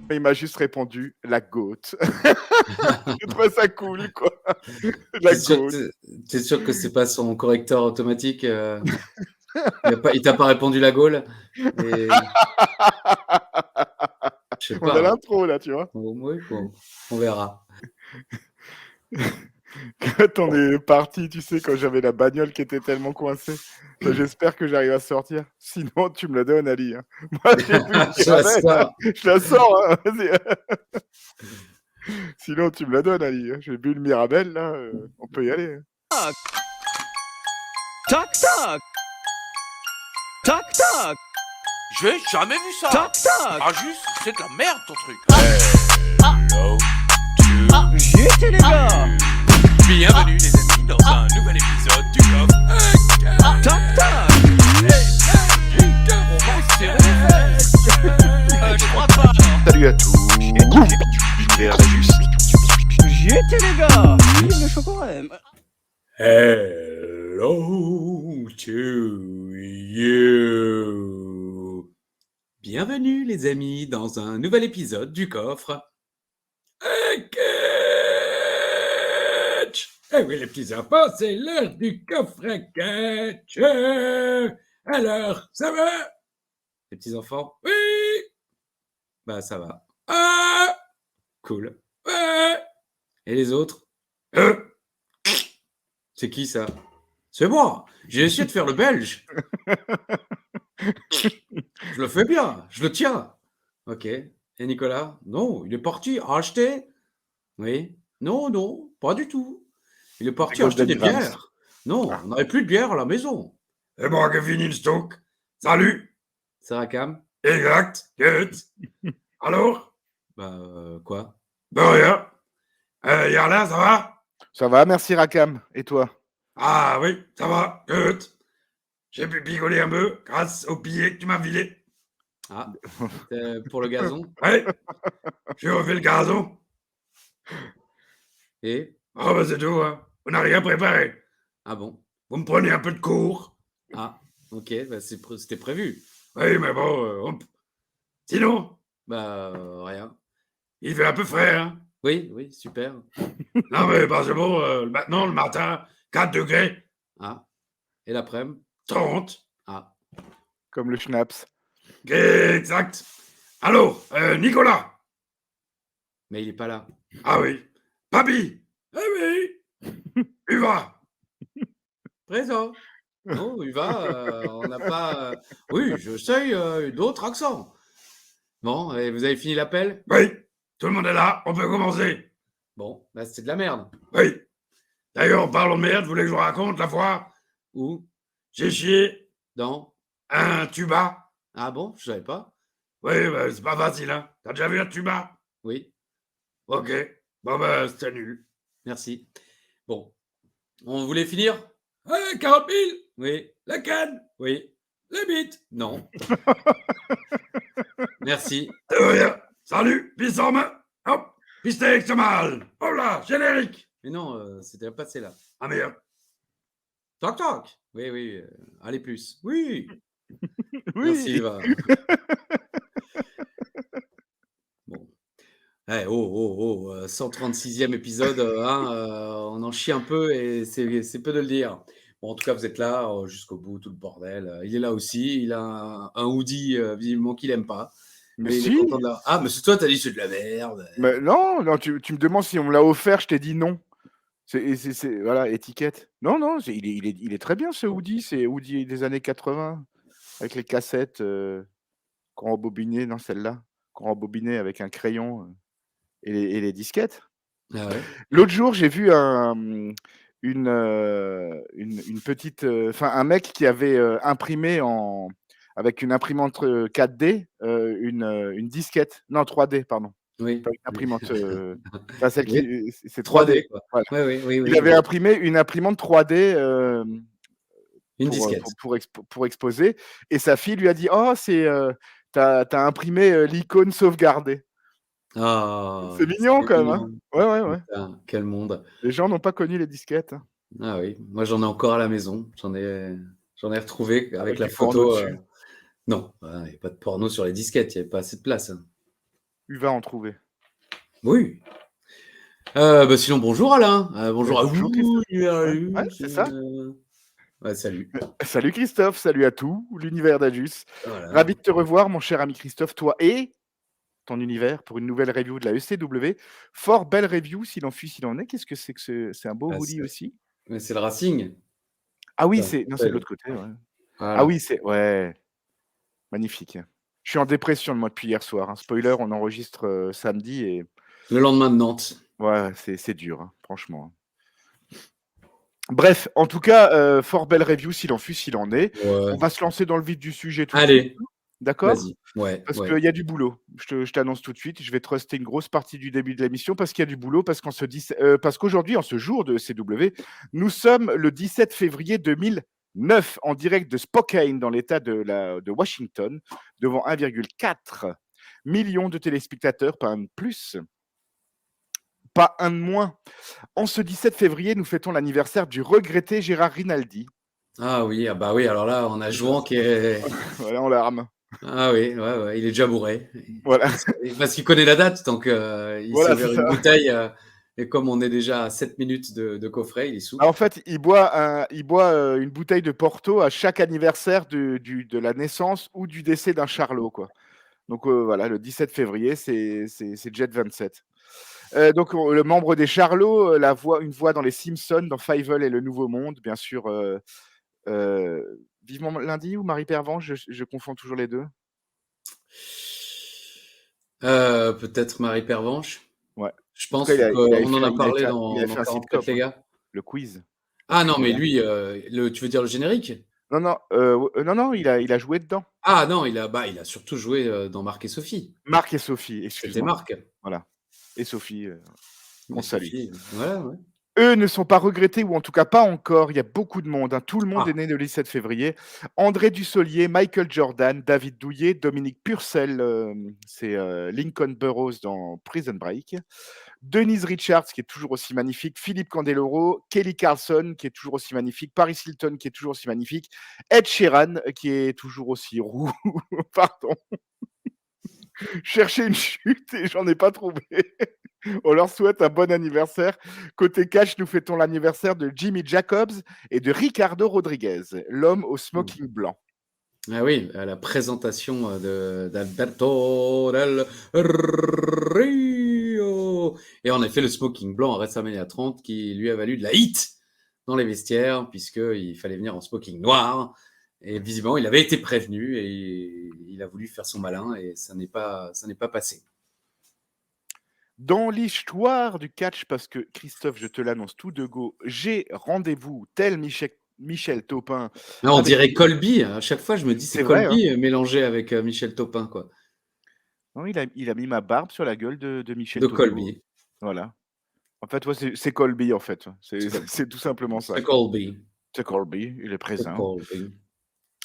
Il m'a juste répondu: «La goat». J'ai trouvé ça cool, quoi. La T'es sûr goat. que t'es sûr que c'est pas son correcteur automatique, il t'a pas répondu la Gaule et je sais On a pas. l'intro là, tu vois? Oui, bon, on verra. Quand on est parti, tu sais, quand j'avais la bagnole qui était tellement coincée. J'espère que j'arrive à sortir. Sinon, tu me la donnes, Ali, hein. Moi, j'ai bu le Je la Mirabelle, hein. sors. Je la sors, hein, vas-y. Sinon, tu me la donnes, Ali, hein. J'ai bu le Mirabelle, là, on peut y aller, hein. Toc toc. Toc toc. J'ai jamais vu ça. Toc toc. Ah juste, c'est de la merde ton truc. J'étais les gars. Bienvenue les amis dans un nouvel épisode du coffre. Toc toc. On va se serrer les fesses. Je crois pas. Salut à tous. L'univers juste. J'étais les gars. Vive le chocolat. Hello to you. Bienvenue les amis dans un nouvel épisode du coffre. Catch. Eh oui les petits enfants, c'est l'heure du coffre à catch. Alors, ça va? Les petits enfants? Oui. Bah ça va. Ah, cool. Ouais. Et les autres? C'est qui ça? C'est moi. J'ai essayé de faire le belge. Je le fais bien, je le tiens. Ok. Et Nicolas? Non, il est parti acheter. Oui. Non, non, pas du tout. Il est parti Gauche acheter des d'Anigrams. bières. Non, Ah. on n'avait plus de bière à la maison. Et moi qui fini le stock. Salut. Ça va, Cam? Exact. Good. Alors? Bah, quoi? Bah, rien. Yarla, ça va? Ça va, merci Rakam. Et toi? Ah oui, ça va. Good. J'ai pu picoler un peu grâce au billet que tu m'as filé. Ah, pour le gazon? Oui, j'ai refait le gazon. Et? Ah bah c'est tout, hein. On n'a rien préparé. Ah bon? Vous me prenez un peu de cours. Ah, ok, bah c'était prévu. Oui, mais bon, sinon? Bah, rien. Il fait un peu frais, hein? Oui, oui, super. Non mais bah c'est bon, maintenant le matin, 4 degrés. Ah, et l'après-midi? 30. Ah. Comme le schnapps. Exact. Allô, Nicolas? Mais il est pas là. Ah oui. Papy? Ah oui. Uva? Présent. Non, Uva, on n'a pas. Oui, je sais d'autres accents. Bon, et vous avez fini l'appel? Oui. Tout le monde est là, on peut commencer. Bon, bah c'est de la merde. Oui. D'ailleurs, en parlant de merde, vous voulez que je vous raconte la fois où j'ai chié dans un tuba? Ah bon, je savais pas. Oui, bah, c'est pas facile, hein. T'as déjà vu un tuba? Oui. Ok. Bon, bah, c'était nul. Merci. Bon. On voulait finir? 40 000? Oui. La canne? Oui. La bite? Non. Merci. De rien. Salut, piste en main. Hop, piste avec mal. Oh là, générique. Mais non, c'était passé là. Ah merde. Toc toc. Oui, oui. Allez plus. Oui. Merci, Oui. Eva. Bon. Eh, oh, 136e épisode, on en chie un peu et c'est peu de le dire. Bon, en tout cas, vous êtes là jusqu'au bout, tout le bordel. Il est là aussi, il a un hoodie visiblement qu'il aime pas. Mais Mais il est si. content de la... Ah, mais c'est toi, t'as dit c'est de la merde. Mais non, non, tu me demandes si on me l'a offert, je t'ai dit non. Voilà, étiquette. Non, non, il est très bien ce hoodie, c'est hoodie des années 80 avec les cassettes qu'on rembobinait, non celle-là, qu'on rembobinait avec un crayon et les disquettes. Ah ouais? L'autre jour, j'ai vu une petite, enfin un mec qui avait imprimé avec une imprimante 4D une disquette, non 3D pardon, Oui. pas une imprimante, enfin celle Oui. qui c'est 3D. 3D, quoi. Voilà. Oui, oui, oui, Il avait oui. imprimé une imprimante 3D Une disquette. pour exposer et sa fille lui a dit: «Oh tu as imprimé l'icône sauvegardée». Oh, C'est mignon c'est quand même, hein? mignon. Ouais, ouais, ouais. Putain, quel monde. Les gens n'ont pas connu les disquettes, hein, Ah oui, moi j'en ai encore à la maison. J'en ai retrouvé avec la du porno photo. dessus. Non, il n'y a pas de porno sur les disquettes, il n'y avait pas assez de place. Il va en trouver. Oui. Sinon, bonjour Alain. Bonjour à Bonjour vous. Christophe. Ouais, c'est ça. Ouais, salut. Salut Christophe, salut à tout l'univers d'Ajus. Voilà. Ravi de te revoir, mon cher ami Christophe, toi et ton univers pour une nouvelle review de la ECW. Fort belle review, s'il en fut, s'il en est. Qu'est-ce que c'est que c'est un beau Ah, hoodie aussi. c'est le Racing. Ah oui, Ça c'est de rappelle. l'autre côté. Ouais. Ah Voilà. oui, c'est ouais, magnifique. Je suis en dépression moi depuis hier soir. Spoiler, on enregistre samedi et Le lendemain de Nantes. ouais, c'est dur, franchement. Bref, en tout cas, fort belle review, s'il en fut, s'il en est. Ouais. On va se lancer dans le vif du sujet tout de suite. Allez, D'accord? vas-y. Ouais. Parce qu'il y a du boulot. Je t'annonce tout de suite. Je vais truster une grosse partie du début de l'émission parce qu'il y a du boulot, parce qu'aujourd'hui, en ce jour de CW, nous sommes le 17 février 2009 en direct de Spokane dans l'État de Washington, devant 1,4 million de téléspectateurs, pas un de plus, pas un de moins. En ce 17 février, nous fêtons l'anniversaire du regretté Gérard Rinaldi. Ah oui, alors là, on a Jouan qui est. Voilà, en larmes. Ah oui, ouais, il est déjà bourré. Voilà. Parce qu'il connaît la date, donc il Voilà, s'est c'est ouvert ça. une bouteille. Et comme on est déjà à 7 minutes de coffret, il est sous. En fait, il boit une bouteille de Porto à chaque anniversaire de la naissance ou du décès d'un charlot, quoi. Donc voilà, le 17 février, c'est Jet 27. Donc le membre des Charlots, une voix dans les Simpsons, dans Fievel et le Nouveau Monde, bien sûr. Vivement lundi ou Marie Pervenche, je confonds toujours les deux. Peut-être Marie Pervenche. Ouais. Je En tout pense cas, qu'on en a parlé il dans avait fait un 44 sitcom, les gars. le quiz. Ah non, mais Voilà. lui, tu veux dire le générique? Non, il a joué dedans. Ah non, il a surtout joué dans Marc et Sophie. Marc et Sophie, C'était excuse-moi. Marc. Voilà. Et Sophie, qu'on Mais salue. Sophie, voilà, ouais. Eux ne sont pas regrettés, ou en tout cas pas encore. Il y a beaucoup de monde. Tout le monde Ah. est né le 17 février. André Dussolier, Michael Jordan, David Douillet, Dominique Purcell, c'est Lincoln Burrows dans Prison Break. Denise Richards, qui est toujours aussi magnifique. Philippe Candeloro, Kelly Carlson, qui est toujours aussi magnifique. Paris Hilton, qui est toujours aussi magnifique. Ed Sheeran, qui est toujours aussi roux. Pardon. Chercher une chute et j'en ai pas trouvé. On leur souhaite un bon anniversaire. Côté catch, nous fêtons l'anniversaire de Jimmy Jacobs et de Ricardo Rodriguez, l'homme au smoking blanc. Ah oui, à la présentation d'Alberto Del Rio. Et en effet, le smoking blanc à WrestleMania 30 qui lui a valu de la hit dans les vestiaires, puisqu'il fallait venir en smoking noir. Et visiblement, il avait été prévenu et il a voulu faire son malin et ça n'est pas passé. Dans l'histoire du catch, parce que Christophe, je te l'annonce tout de go, j'ai rendez-vous tel Michel Taupin. Non, on avec- dirait Colby. À chaque fois, je me dis c'est C'est vrai, Colby mélangé avec Michel Taupin, quoi. Non, il a mis ma barbe sur la gueule de Michel De Taupin. Colby. Voilà. En fait, c'est Colby, en fait. C'est Colby. C'est tout simplement ça. C'est Colby. C'est Colby, il est C'est présent. Colby.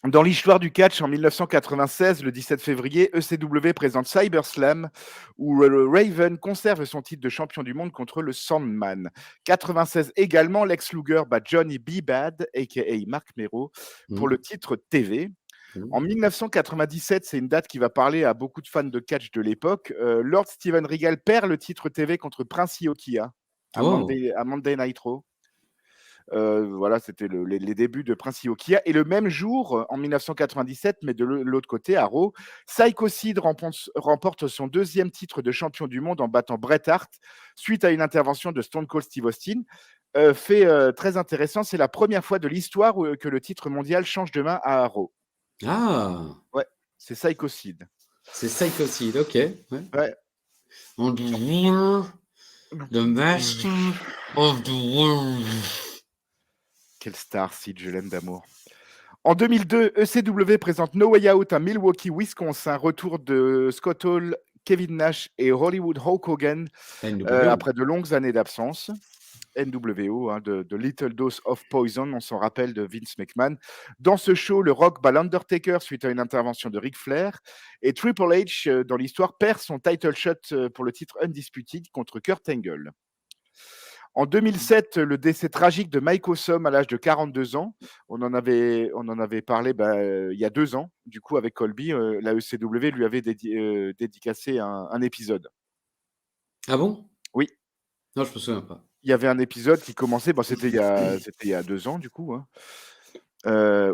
Dans l'histoire du catch, en 1996, le 17 février, ECW présente CyberSlam, où Raven conserve son titre de champion du monde contre le Sandman. 96 également, Lex Luger bat Johnny B. Bad, a.k.a. Marc Mero, pour le titre TV. En 1997, c'est une date qui va parler à beaucoup de fans de catch de l'époque. Lord Steven Regal perd le titre TV contre Prince Iokia à Monday Nitro. Voilà, c'était les débuts de Prince Iokia. Et le même jour, en 1997, mais de l'autre côté, à Raw, Psycho Sid remporte son deuxième titre de champion du monde en battant Bret Hart suite à une intervention de Stone Cold Steve Austin. Fait très intéressant, c'est la première fois de l'histoire que le titre mondial change de main à Raw. Ah, Ouais, c'est Psycho Sid. c'est Psycho Sid, ok. Ouais. On the ruler, the master of the world. Quelle star, Sid, je l'aime d'amour. En 2002, ECW présente No Way Out à Milwaukee, Wisconsin. Retour de Scott Hall, Kevin Nash et Hollywood Hulk Hogan après de longues années d'absence. NWO, de Little Dose of Poison, on s'en rappelle de Vince McMahon. Dans ce show, le Rock bat l'Undertaker suite à une intervention de Ric Flair. Et Triple H, dans l'histoire, perd son title shot pour le titre Undisputed contre Kurt Angle. En 2007, le décès tragique de Mike Awesome à l'âge de 42 ans. On en avait parlé il y a 2 ans, du coup, avec Colby. La ECW lui avait dédicacé un épisode. Ah bon? Oui, Non, je me souviens pas. il y avait un épisode qui commençait, c'était il y a 2 ans, du coup, hein,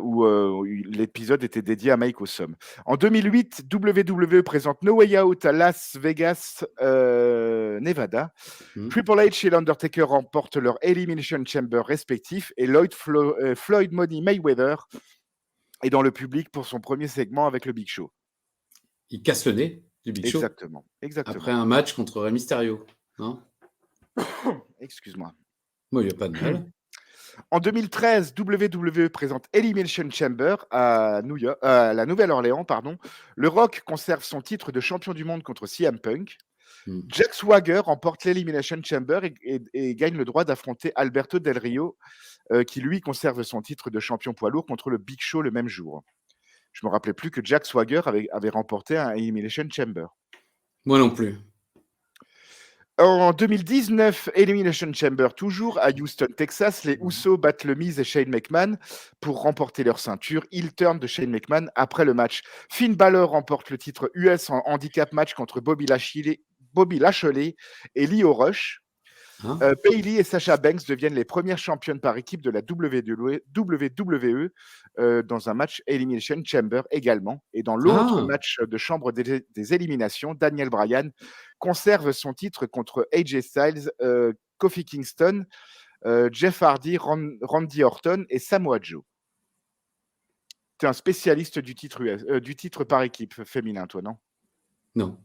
où l'épisode était dédié à Mike Awesome. En 2008, WWE présente No Way Out à Las Vegas, Nevada. Hmm. Triple H et l'Undertaker remportent leur Elimination Chamber respectifs et Floyd Money Mayweather est dans le public pour son premier segment avec le Big Show. Il casse le nez du Big Show Exactement. après un match contre Rey Mysterio. Non? Excuse-moi. Moi, il n'y a pas de mal. En 2013, WWE présente Elimination Chamber à la Nouvelle-Orléans. Le Rock conserve son titre de champion du monde contre CM Punk. Hmm. Jack Swagger remporte l'Elimination Chamber et gagne le droit d'affronter Alberto Del Rio, qui lui conserve son titre de champion poids lourd contre le Big Show le même jour. Je me rappelais plus que Jack Swagger avait remporté un Elimination Chamber. Moi non plus. En 2019, Elimination Chamber toujours à Houston, Texas. Les Usos battent le Miz et Shane McMahon pour remporter leur ceinture. Heel turn de Shane McMahon après le match. Finn Balor remporte le titre US en handicap match contre Bobby Lashley et Lio Rush. Hein? Bayley et Sasha Banks deviennent les premières championnes par équipe de la WWE dans un match Elimination Chamber également. Et dans l'autre match de chambre des éliminations, Daniel Bryan conserve son titre contre AJ Styles, Kofi Kingston, Jeff Hardy, Randy Orton et Samoa Joe. Tu es un spécialiste du titre par équipe féminin, toi, non? Non.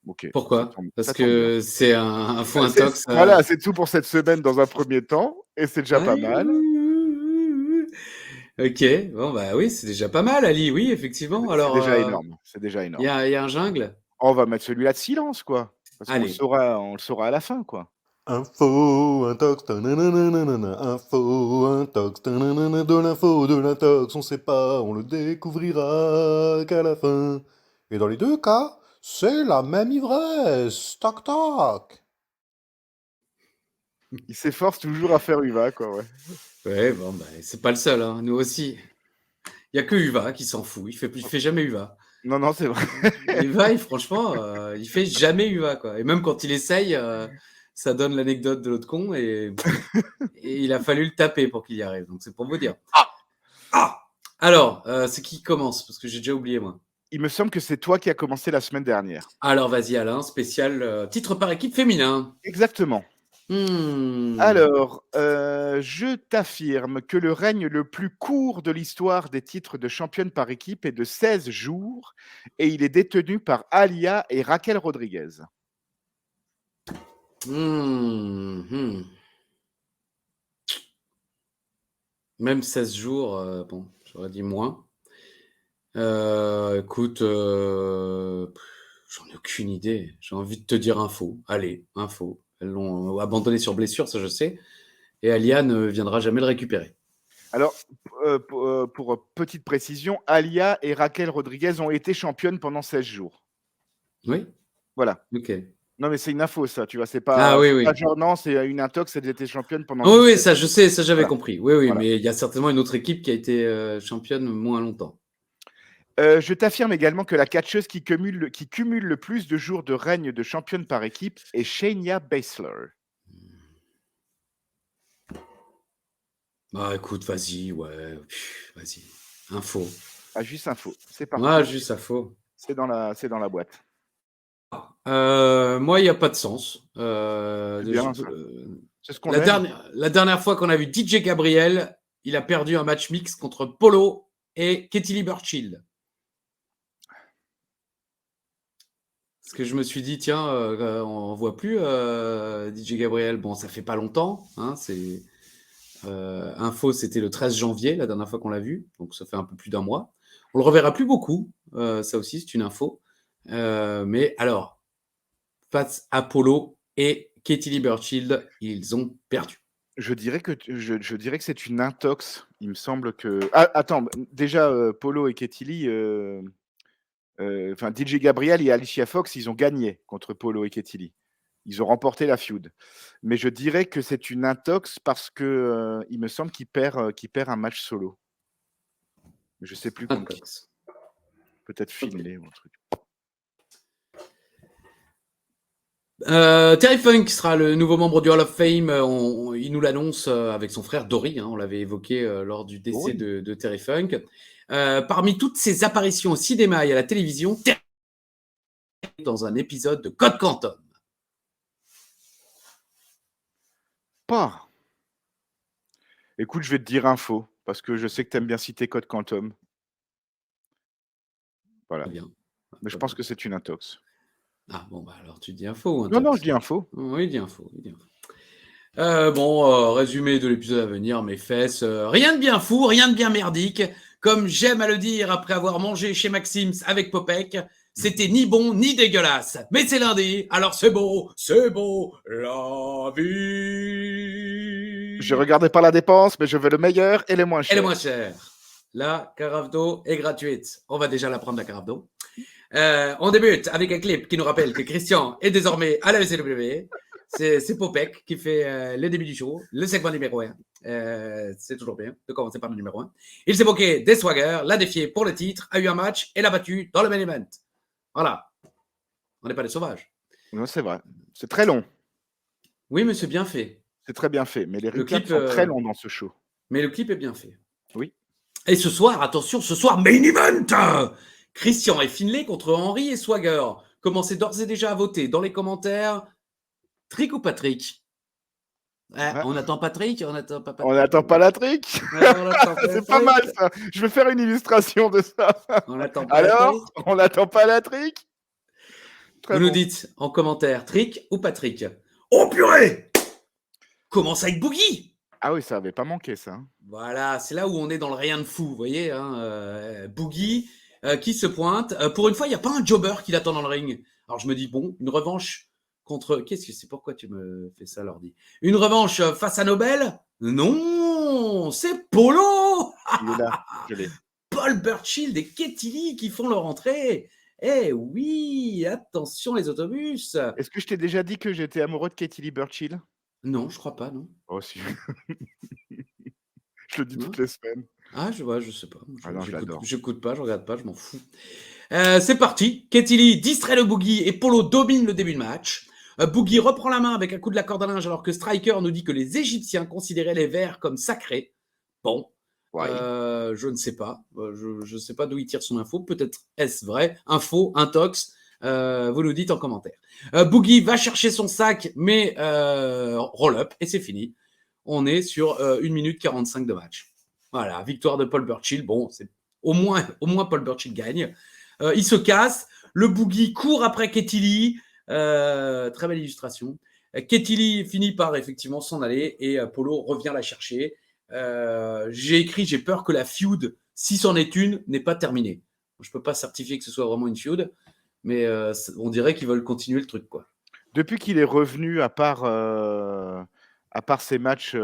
Okay. Pourquoi? Parce que c'est un faux intox. Voilà, c'est tout pour cette semaine dans un premier temps, et c'est déjà pas mal. Ok, bon bah oui, c'est déjà pas mal, Ali. Oui, effectivement. Alors, c'est déjà énorme. C'est déjà énorme. Il y a un jungle. On va mettre celui-là de silence, quoi. Parce qu'on le saura à la fin, quoi. Info, intox, info, intox, de l'info, de l'intox, on sait pas, on le découvrira qu'à la fin. Et dans les deux cas, c'est la même ivresse. Toc toc. Il s'efforce toujours à faire Uva, quoi, ouais. Ouais, bon, bah, c'est pas le seul, hein. Nous aussi. Il y a que Uva qui s'en fout. Il fait jamais Uva. Non, c'est vrai. Uva, franchement, il fait jamais Uva, quoi. Et même quand il essaye, ça donne l'anecdote de l'autre con et il a fallu le taper pour qu'il y arrive. Donc c'est pour vous dire. Alors, c'est qui commence? Parce que j'ai déjà oublié, moi. Il me semble que c'est toi qui as commencé la semaine dernière. Alors, vas-y, Alain, spécial titre par équipe féminin. Exactement. Alors, je t'affirme que le règne le plus court de l'histoire des titres de championne par équipe est de 16 jours et il est détenu par Aliyah et Raquel Rodriguez. Même 16 jours, bon, j'aurais dit moins. Écoute, j'en ai aucune idée. J'ai envie de te dire info. Allez, info. Elles l'ont abandonné sur blessure, ça je sais. Et Aliyah ne viendra jamais le récupérer. Alors, pour petite précision, Aliyah et Raquel Rodriguez ont été championnes pendant 16 jours. Oui. Voilà. Ok. Non, mais c'est une info, ça, tu vois. C'est pas, oui. pas genre, non, c'est une intox, elles étaient championnes pendant. Oui, ça, je sais, ça, j'avais compris. Oui, voilà. Mais il y a certainement une autre équipe qui a été championne moins longtemps. Je t'affirme également que la catcheuse qui cumule le plus de jours de règne de championne par équipe est Shayna Baszler. Bah écoute, vas-y, ouais. Vas-y. Info. Ah, juste info. C'est parti. Ah, juste info. C'est dans la boîte. Moi, il n'y a pas de sens. C'est ce qu'on la dernière fois qu'on a vu DJ Gabriel, il a perdu un match mix contre Polo et Katie Lee Burchill. Parce que je me suis dit, tiens, on ne voit plus DJ Gabriel. Bon, ça fait pas longtemps. Hein, info, c'était le 13 janvier, la dernière fois qu'on l'a vu. Donc, ça fait un peu plus d'un mois. On le reverra plus beaucoup. Ça aussi, c'est une info. Mais alors, face à Polo et Katie Lee Burchill, ils ont perdu. Je dirais que c'est une intox. Il me semble que. Ah, attends, déjà, Polo et Katie Lee. DJ Gabriel et Alicia Fox, ils ont gagné contre Polo et Katie Lee. Ils ont remporté la feud. Mais je dirais que c'est une intox parce que, il me semble qu'il perd un match solo. Mais je sais plus contre qui. Intox. Peut-être Finlay ou un truc. Terry Funk sera le nouveau membre du Hall of Fame. Il nous l'annonce avec son frère Dory. On l'avait évoqué lors du décès de Terry Funk. Parmi toutes ses apparitions au cinéma et à la télévision, Terry dans un épisode de Code Quantum. Pas. Écoute, je vais te dire info, parce que je sais que tu aimes bien citer Code Quantum. Voilà. Très bien. Mais je pense que c'est une intox. Ah bon, bah alors tu dis info. Non, je dis info. Oui, dis info. Résumé de l'épisode à venir, mes fesses. Rien de bien fou, rien de bien merdique. Comme j'aime à le dire après avoir mangé chez Maxim's avec Popek, c'était ni bon ni dégueulasse. Mais c'est lundi, alors c'est beau, la vie. Je regardais pas la dépense, mais je veux le meilleur et le moins cher. Et le moins cher. La carafe d'eau est gratuite. On va déjà la prendre, la carafe d'eau. On débute avec un clip qui nous rappelle que Christian est désormais à la ECW. C'est Popek qui fait le début du show, le segment numéro 1. C'est toujours bien de commencer par le numéro 1. Il s'est moqué des Swagger, l'a défié pour le titre, a eu un match et l'a battu dans le main event. Voilà. On n'est pas des sauvages. Non, c'est vrai. C'est très long. Oui, mais c'est bien fait. C'est très bien fait. Mais les Le recaps clip, sont très longs dans ce show. Mais le clip est bien fait. Oui. Et ce soir, attention, main event Christian et Finlay contre Henry et Swagger. Commencez d'ores et déjà à voter dans les commentaires. Trick ou Patrick? On attend Patrick, on n'attend pas Patrick. On n'attend pas la trick. C'est pas mal ça. Je vais faire une illustration de ça. On attend pas Alors, on n'attend pas la trick. Vous nous dites en commentaire Trick ou Patrick. Oh purée! Commence avec Boogie. Ah oui, ça avait pas manqué ça. Voilà, c'est là où on est dans le rien de fou, vous voyez. Boogie qui se pointe. Pour une fois, il n'y a pas un jobber qui l'attend dans le ring. Alors je me dis, bon, une revanche contre... Qu'est-ce que c'est? Pourquoi tu me fais ça, Lordi? Une revanche face à Nobel? Non, c'est Polo. Il est là, je l'ai. Paul Burchill et Katie Lee qui font leur entrée. Eh oui, attention les autobus. Est-ce que je t'ai déjà dit que j'étais amoureux de Katie Lee Burchill? Non, je crois pas, non. Oh si. Je le dis toutes les semaines. Ah, je sais pas. Je l'adore. J'écoute pas, je regarde pas, je m'en fous. C'est parti. Katie Lee distrait le Boogie et Polo domine le début de match. Boogie reprend la main avec un coup de la corde à linge alors que Striker nous dit que les Égyptiens considéraient les vers comme sacrés. Bon, ouais. Je ne sais pas. Je ne sais pas d'où il tire son info. Peut-être est-ce vrai. Info, intox. Vous nous dites en commentaire. Boogie va chercher son sac, mais roll-up et c'est fini. On est sur 1 minute 45 de match. Voilà, victoire de Paul Burchill. Bon, c'est au moins Paul Burchill gagne. Il se casse. Le Boogie court après Katie Lee. Très belle illustration. Katie Lee finit par effectivement s'en aller et Polo revient la chercher. J'ai écrit, j'ai peur que la feud, si c'en est une, n'est pas terminée. Je ne peux pas certifier que ce soit vraiment une feud, mais on dirait qu'ils veulent continuer le truc, quoi. Depuis qu'il est revenu, à part ses matchs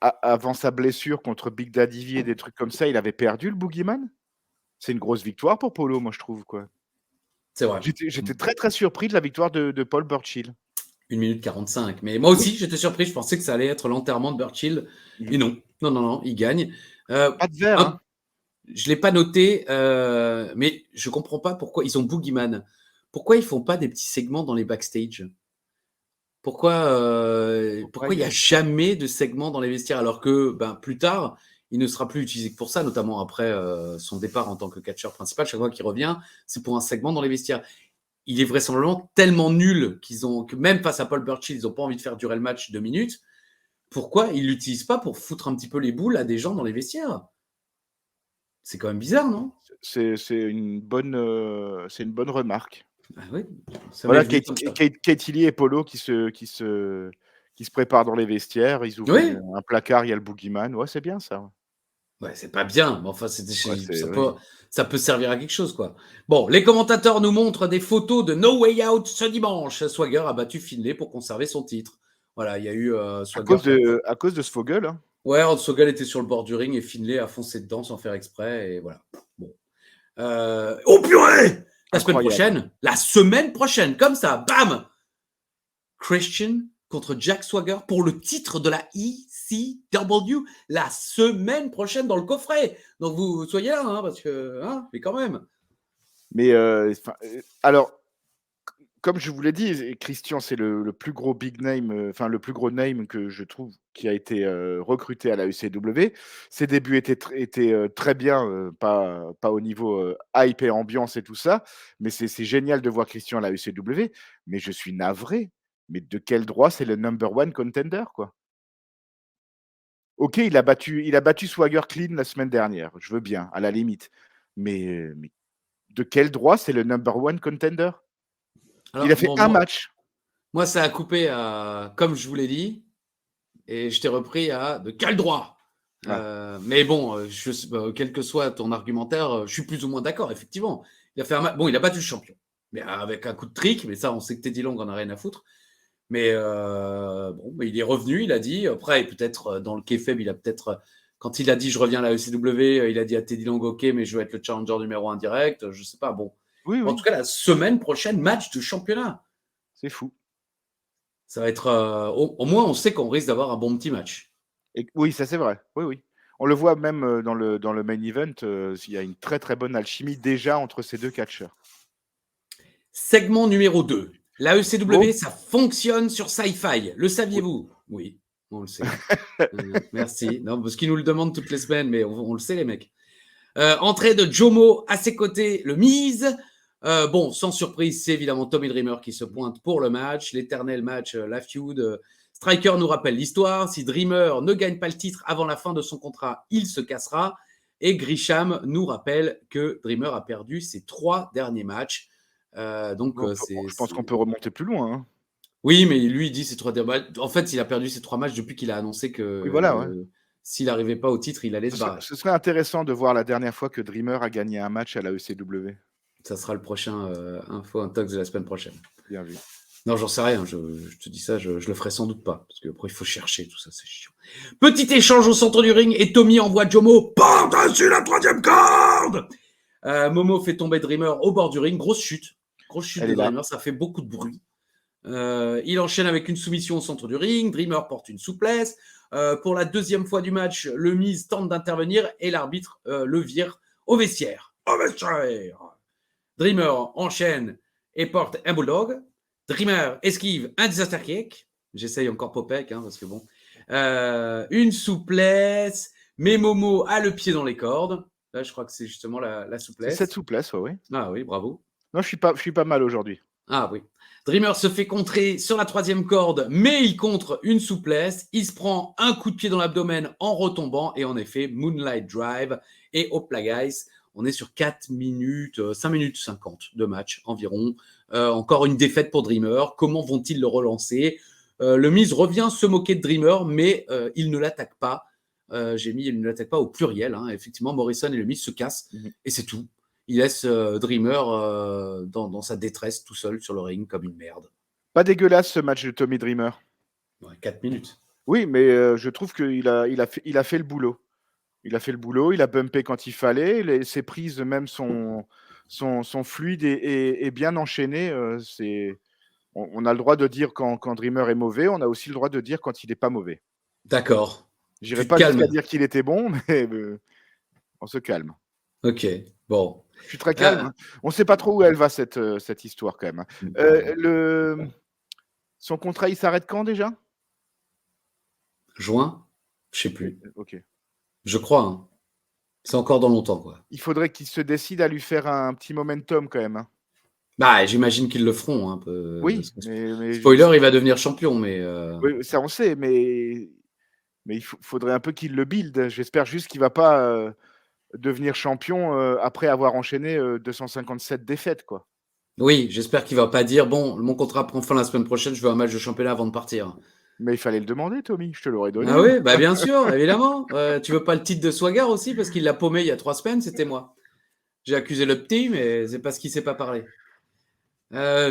avant sa blessure contre Big Daddy V et des trucs comme ça, il avait perdu le Boogeyman. C'est une grosse victoire pour Polo, moi je trouve, quoi. C'est vrai. J'étais très très surpris de la victoire de Paul Burchill. 1 minute 45. Mais moi aussi, j'étais surpris. Je pensais que ça allait être l'enterrement de Burchill. Et non, il gagne. Pas de verre. Hein. Je ne l'ai pas noté, mais je ne comprends pas pourquoi ils ont Boogeyman. Pourquoi ils ne font pas des petits segments dans les backstage? Pourquoi il n'y a jamais de segments dans les vestiaires alors que plus tard, il ne sera plus utilisé que pour ça, notamment après son départ en tant que catcheur principal. Chaque fois qu'il revient, c'est pour un segment dans les vestiaires. Il est vraisemblablement tellement nul que même face à Paul Burchill, ils n'ont pas envie de faire durer le match 2 minutes. Pourquoi ils ne l'utilisent pas pour foutre un petit peu les boules à des gens dans les vestiaires? C'est quand même bizarre, non? C'est une bonne remarque. Ah oui, voilà, Katie Lee et Polo qui se préparent dans les vestiaires. Ils ouvrent un placard, il y a le Boogeyman. Ouais, c'est bien ça. Ouais, c'est pas bien, mais enfin, ça peut servir à quelque chose, quoi. Bon, les commentateurs nous montrent des photos de No Way Out ce dimanche. Swagger a battu Finlay pour conserver son titre. Voilà, il y a eu Swagger. À cause de Svogel. Hein. Ouais, Svogel était sur le bord du ring et Finlay a foncé dedans sans faire exprès. Et voilà. Bon. Oh purée! La semaine prochaine, comme ça, bam! Christian contre Jack Swagger pour le titre de la ECW la semaine prochaine dans le coffret. Donc vous soyez là, hein, parce que, hein, mais quand même. Mais alors, comme je vous l'ai dit, Christian, c'est le plus gros big name, le plus gros name que je trouve qui a été recruté à la ECW. Ses débuts étaient très bien, pas au niveau hype et ambiance et tout ça, mais c'est génial de voir Christian à la ECW. Mais je suis navré. Mais de quel droit c'est le number one contender, quoi? OK, il a battu Swagger clean la semaine dernière, je veux bien, à la limite. Mais de quel droit c'est le number one contender? Il a fait un match. Moi, ça a coupé à, comme je vous l'ai dit, et je t'ai repris à de quel droit? Mais bon, quel que soit ton argumentaire, je suis plus ou moins d'accord, effectivement. Il a fait un match. Bon, il a battu le champion, mais avec un coup de trick, mais ça, on sait que Teddy Long en a rien à foutre. Mais mais il est revenu, il a dit. Après, peut-être dans le kayfabe, il a peut-être, quand il a dit je reviens à la ECW, il a dit à Teddy Long, ok, mais je veux être le challenger numéro 1 direct. Je sais pas. Bon. Oui. En tout cas, la semaine prochaine, match de championnat. C'est fou. Ça va être. Au moins, on sait qu'on risque d'avoir un bon petit match. Oui, ça c'est vrai. Oui. On le voit même dans le main event, il y a une très très bonne alchimie déjà entre ces deux catcheurs. Segment numéro 2. La ECW, ça fonctionne sur Sci-Fi. Le saviez-vous? Oui, on le sait. Merci. Non, parce qu'ils nous le demandent toutes les semaines, mais on le sait, les mecs. Entrée de Jomo, à ses côtés, le Miz. Sans surprise, c'est évidemment Tommy Dreamer qui se pointe pour le match. L'éternel match, la feud. Striker nous rappelle l'histoire. Si Dreamer ne gagne pas le titre avant la fin de son contrat, il se cassera. Et Grisham nous rappelle que Dreamer a perdu ses 3 derniers matchs. Je pense qu'on peut remonter plus loin. Hein. Oui, mais lui, il dit ses 3 derniers matchs. En fait, il a perdu ses 3 matchs depuis qu'il a annoncé que s'il n'arrivait pas au titre, il allait se barrer. Ce serait intéressant de voir la dernière fois que Dreamer a gagné un match à la ECW. Ça sera le prochain Info Intox de la semaine prochaine. Bien vu. Non, j'en sais rien. Je te dis ça, je le ferai sans doute pas. Parce qu'après, il faut chercher tout ça, c'est chiant. Petit échange au centre du ring et Tommy envoie Jomo par-dessus la 3e corde. Momo fait tomber Dreamer au bord du ring. Grosse chute de Dreamer, ça fait beaucoup de bruit. Il enchaîne avec une soumission au centre du ring. Dreamer porte une souplesse. Pour la 2e fois du match, le Miz tente d'intervenir et l'arbitre le vire au vestiaire. Dreamer enchaîne et porte un bulldog. Dreamer esquive un disaster kick. J'essaye encore Popek, parce que bon. Une souplesse. Mais Momo a le pied dans les cordes. Là, je crois que c'est justement la souplesse. C'est cette souplesse, oui. Ah oui, bravo. Non, je suis pas mal aujourd'hui. Ah oui. Dreamer se fait contrer sur la 3e corde, mais il contre une souplesse. Il se prend un coup de pied dans l'abdomen en retombant. Et en effet, Moonlight Drive et Hopla Guys. On est sur 5 minutes 50 de match environ. Encore une défaite pour Dreamer. Comment vont-ils le relancer? Le Miz revient se moquer de Dreamer, mais il ne l'attaque pas. J'ai mis il ne l'attaque pas au pluriel. Effectivement, Morrison et le Miz se cassent et c'est tout. Il laisse Dreamer dans sa détresse tout seul sur le ring comme une merde. Pas dégueulasse ce match de Tommy Dreamer. Ouais, 4 minutes. Oui, mais je trouve qu'il a fait le boulot. Il a fait le boulot, il a bumpé quand il fallait, ses prises même sont fluides et bien enchaînées. On a le droit de dire quand Dreamer est mauvais, on a aussi le droit de dire quand il n'est pas mauvais. D'accord. J'irai pas jusqu'à dire qu'il était bon, mais on se calme. Ok, bon. Je suis très calme. On ne sait pas trop où elle va cette histoire quand même. Son contrat, il s'arrête quand déjà? Juin? Je sais plus. Ok. Je crois. C'est encore dans longtemps, quoi. Il faudrait qu'il se décide à lui faire un petit momentum quand même. J'imagine qu'ils le feront un peu. Oui, mais spoiler, il va devenir champion, mais. Oui, ça on sait, mais il faudrait un peu qu'il le build. J'espère juste qu'il va pas devenir champion après avoir enchaîné 257 défaites, quoi. Oui, j'espère qu'il va pas dire bon, mon contrat prend fin la semaine prochaine, je veux un match de championnat avant de partir. Mais il fallait le demander, Tommy, je te l'aurais donné. Ah oui, bien sûr, évidemment. Tu veux pas le titre de Swagger aussi parce qu'il l'a paumé il y a 3 semaines, c'était moi. J'ai accusé le petit, mais c'est parce qu'il sait pas parler.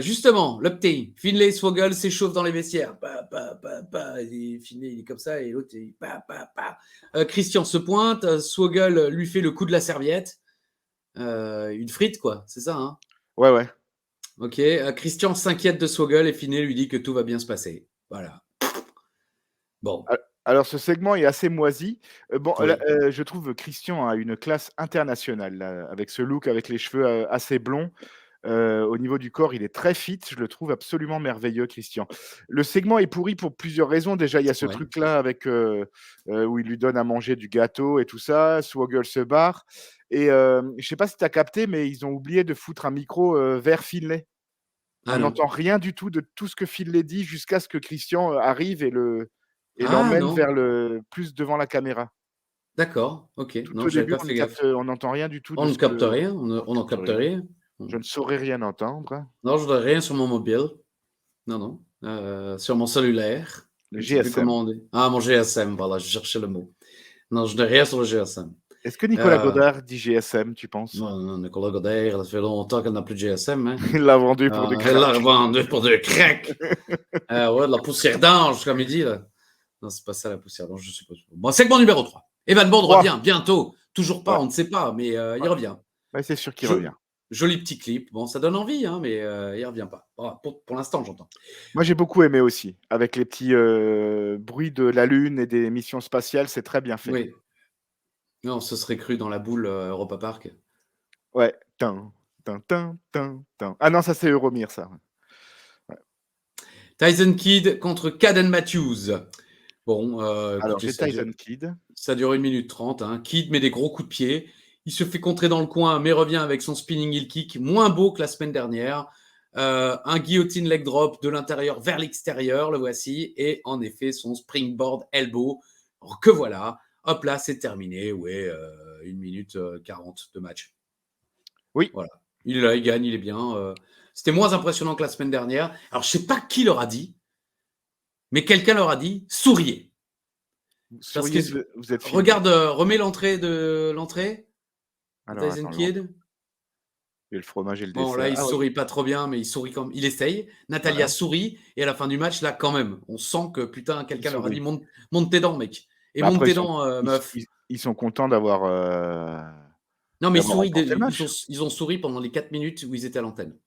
Justement, le petit, Finlay Swoggle s'échauffe dans les vestiaires. Finlay, il est comme ça, et l'autre, il Christian se pointe, Swoggle lui fait le coup de la serviette. Une frite, quoi, c'est ça, hein? Ouais, ouais. Ok. Christian s'inquiète de Swoggle et Finet lui dit que tout va bien se passer. Voilà. Bon. Alors ce segment est assez moisi. Bon, là, Oui. je trouve Christian a une classe internationale là, avec ce look, avec les cheveux, assez blonds. Au niveau du corps, il est très fit, je le trouve absolument merveilleux, Christian. Le segment est pourri pour plusieurs raisons. Déjà, il y a ce Ouais. truc-là avec, où il lui donne à manger du gâteau et tout ça. Swoggle se barre et je sais pas si tu as capté, mais ils ont oublié de foutre un micro, vers Finlay. Ah On non. n'entend rien du tout de tout ce que Finlay dit jusqu'à ce que Christian, arrive et Ah l'emmène non. vers le plus devant la caméra. D'accord. Ok. Tout Non, au j'avais début, pas fait gaffe. on n'entend rien du tout On de ne ce capte que rien. On n'en capte capte rien. rien. Je ne saurais rien entendre. Non, je n'ai rien sur mon mobile. Non, non. Sur mon cellulaire. Le Je ne sais plus GSM. comment on dit. Ah, mon GSM. Voilà, je cherchais le mot. Non, je n'ai rien sur le GSM. Est-ce que Nicolas Euh, Godard dit GSM, tu penses? non, non, Nicolas Godard, ça fait longtemps qu'elle n'a plus de GSM. Hein. Il l'a vendu pour du Elle l'a crack. vendu pour de crack. Ouais, de la poussière d'ange, comme il dit. Là. Non, c'est pas ça la poussière d'ange, je suppose. Bon, segment numéro 3. Evan Bourne 3. revient bientôt. Toujours pas, Ouais, on ne sait pas, mais il ouais. revient. Ouais, c'est sûr qu'il Jo- revient. Joli petit clip. Bon, ça donne envie, hein, mais il revient pas. Bon, pour l'instant, j'entends. Moi, j'ai beaucoup aimé aussi. Avec les petits, bruits de la Lune et des missions spatiales, c'est très bien fait. Oui. Non, ce serait cru dans la boule Europa Park. Ouais. Tin, tin, tin, tin, tin. Ah non, ça, c'est Euromir, ça. Ouais. Tyson Kidd contre Caden Matthews. Bon, Alors, écoutez, j'ai Tyson Kidd. ça dure 1 minute 30. Hein. Kidd met des gros coups de pied. Il se fait contrer dans le coin, mais revient avec son spinning heel kick, moins beau que la semaine dernière. Un guillotine leg drop de l'intérieur vers l'extérieur, le voici. Et en effet, son springboard elbow. Que voilà. Hop là, c'est terminé. Ouais, 1 minute 40 de match. Oui. Voilà. Il est là, il gagne, il est bien. C'était moins impressionnant que la semaine dernière. Alors, je ne sais pas qui leur a dit, mais quelqu'un leur a dit souriez. Souriez, Parce que, vous êtes filmé. regarde, remets l'entrée de l'entrée. Alors, Tyson attends, Kidd. et le fromage et le Bon, là, dessert. il Ah ouais. sourit pas trop bien, mais il sourit comme il essaye. Natalia Voilà. sourit, et à la fin du match, là, quand même, on sent que putain, quelqu'un leur a sourit. dit monte tes dents, mec. Et Bah, monte après, tes dents, meuf. ils sont contents d'avoir, Non, mais d'avoir remporté le match. ils ont souri pendant les 4 minutes où ils étaient à l'antenne.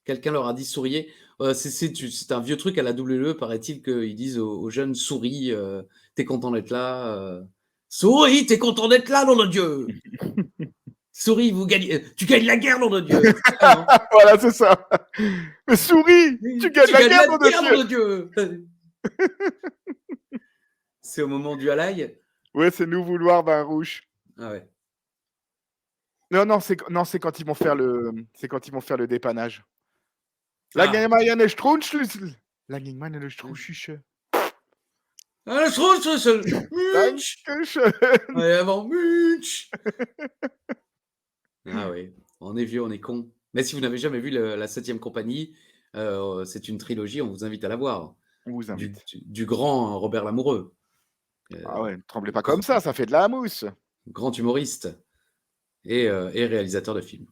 Quelqu'un leur a dit souriez. C'est un vieux truc à la WWE, paraît-il, qu'ils disent aux jeunes souris, t'es content d'être là. Souris, t'es content d'être là, nom de Dieu. Souris, tu gagnes la guerre, nom de Dieu. Ah, non. Voilà, c'est ça. Mais souris, tu gagnes la guerre, nom de Dieu. nom de Dieu. C'est au moment du halaï. Ouais, c'est nous vouloir vin rouge. Ah ouais. Non, c'est quand ils vont faire le dépannage. Ah. Meine Strunzschlüssel. Meine Strunzschlüssel. Ah, Munch. Dankeschön. Ouais, avant Munch. Ah oui, on est vieux, on est con. Mais si vous n'avez jamais vu la 7e compagnie, c'est une trilogie, on vous invite à la voir. On vous invite. Du grand Robert Lamoureux. Ah ouais, ne tremblez pas comme ça fait de la mousse. Grand humoriste et réalisateur de films.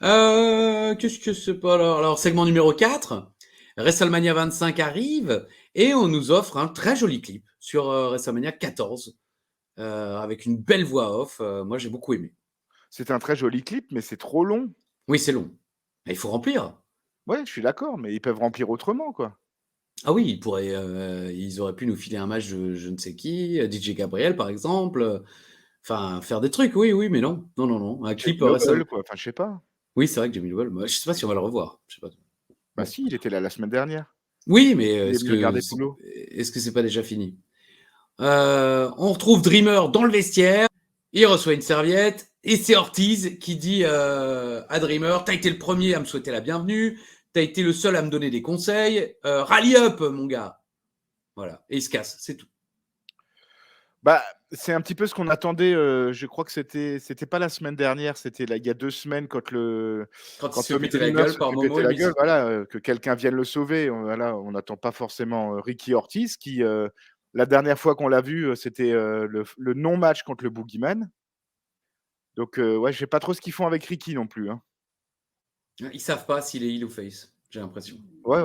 Qu'est-ce que c'est pas là? Alors, segment numéro 4, WrestleMania 25 arrive et on nous offre un très joli clip sur WrestleMania 14 avec une belle voix off. Moi, j'ai beaucoup aimé. C'est un très joli clip, mais c'est trop long. Oui, c'est long. Il faut remplir. Ouais, je suis d'accord, mais ils peuvent remplir autrement, quoi. Ah oui, ils auraient pu nous filer un match de je ne sais qui, DJ Gabriel par exemple. Enfin, faire des trucs, oui, mais non. Non. Un clip Noble, quoi. Enfin, je sais pas. Oui, c'est vrai que Jamie Noble, je ne sais pas si on va le revoir. Je sais pas. Bah si, il était là la semaine dernière. Oui, mais est-ce que c'est pas déjà fini? On retrouve Dreamer dans le vestiaire. Il reçoit une serviette et c'est Ortiz qui dit à Dreamer, t'as été le premier à me souhaiter la bienvenue, t'as été le seul à me donner des conseils, rally up mon gars. Voilà, et il se casse, c'est tout. Bah, c'est un petit peu ce qu'on attendait. Je crois que c'était pas la semaine dernière, c'était il y a 2 semaines quand il s'est Tommy pété la Dreamer gueule se par fait Momo péter et la lui, gueule, voilà, que quelqu'un vienne le sauver. Voilà, on n'attend pas forcément Ricky Ortiz qui, la dernière fois qu'on l'a vu, c'était le non-match contre le Boogeyman. Donc, ouais, je sais pas trop ce qu'ils font avec Ricky non plus. Hein. Ils savent pas s'il est heel ou face, j'ai l'impression. Ouais.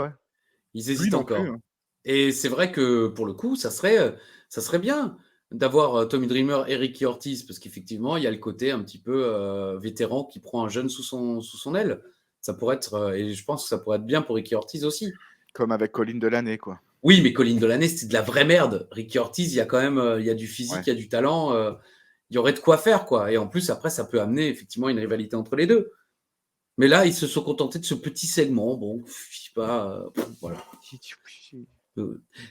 Ils hésitent non encore. plus, hein. Et c'est vrai que pour le coup, ça serait bien d'avoir Tommy Dreamer et Ricky Ortiz, parce qu'effectivement, il y a le côté un petit peu vétéran qui prend un jeune sous son aile. Ça pourrait être, et je pense que ça pourrait être bien pour Ricky Ortiz aussi. Comme avec Colin Delaney, quoi. Oui, mais Colin Delaney, c'était de la vraie merde. Ricky Ortiz, il y a quand même il y a du physique, Ouais. il y a du talent. Il y aurait de quoi faire, quoi. Et en plus, après, ça peut amener effectivement une rivalité entre les deux. Mais là, ils se sont contentés de ce petit segment. Bon, je sais pas. Voilà.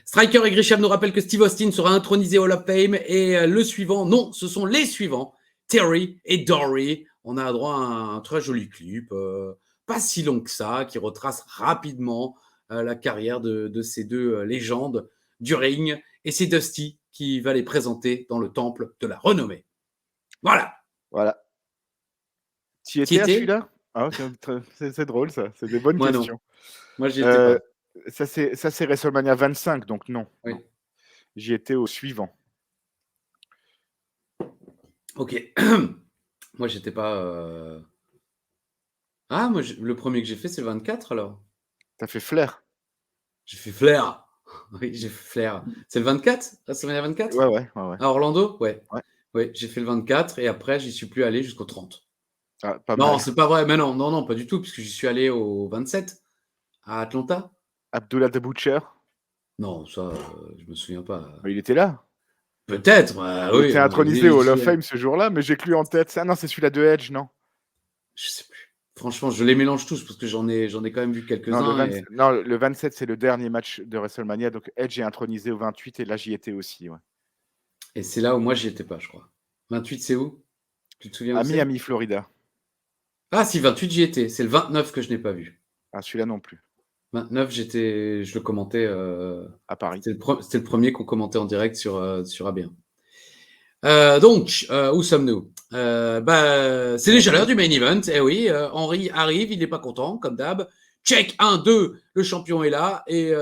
Striker et Grisham nous rappellent que Steve Austin sera intronisé au Hall of Fame. Et le suivant, non, ce sont les suivants. Terry et Dory. On a droit à un très joli clip, pas si long que ça, qui retrace rapidement la carrière de ces deux légendes du ring. Et c'est Dusty qui va les présenter dans le temple de la renommée. Voilà. Voilà. Tu y T'y étais à étais? celui-là? Ah, c'est drôle, ça. C'est des bonnes Moi, non. questions. Moi, j'y étais pas. Ça, c'est WrestleMania 25, donc non. Oui. Non. J'y étais au suivant. Ok. Moi, j'étais pas. Ah, moi, le premier que j'ai fait, c'est le 24 alors. T'as fait Flair? J'ai fait Flair. Oui, j'ai fait Flair. C'est le 24? WrestleMania 24? Ouais. À Orlando? Ouais. Ouais. Oui, j'ai fait le 24 et après, j'y suis plus allé jusqu'au 30. Ah, pas Non, mal. c'est pas vrai. Mais non, pas du tout, puisque j'y suis allé au 27 à Atlanta. Abdullah the Butcher? Non, ça, je me souviens pas. Il était là. Peut-être, Il oui. était intronisé au Hall of Fame ce jour-là, mais j'ai que lui en tête. Ah non, c'est celui-là de Edge, non? Je sais plus. Franchement, je les mélange tous parce que j'en ai quand même vu Non, quelques-uns. le 27, c'est le dernier match de WrestleMania. Donc Edge est intronisé au 28 et là, j'y étais aussi. Ouais. Et c'est là où moi, j'y étais pas, je crois. 28, c'est où? Tu te souviens où À c'est? Miami, Florida. Ah, si, 28, j'y étais. C'est le 29 que je n'ai pas vu. Ah, celui-là non plus. 29, je le commentais. À Paris. C'était le premier qu'on commentait en direct sur AB1. Donc, où sommes-nous? C'est déjà l'heure du main event. Eh oui, Henry arrive, il n'est pas content, comme d'hab. Check 1, 2, le champion est là. Et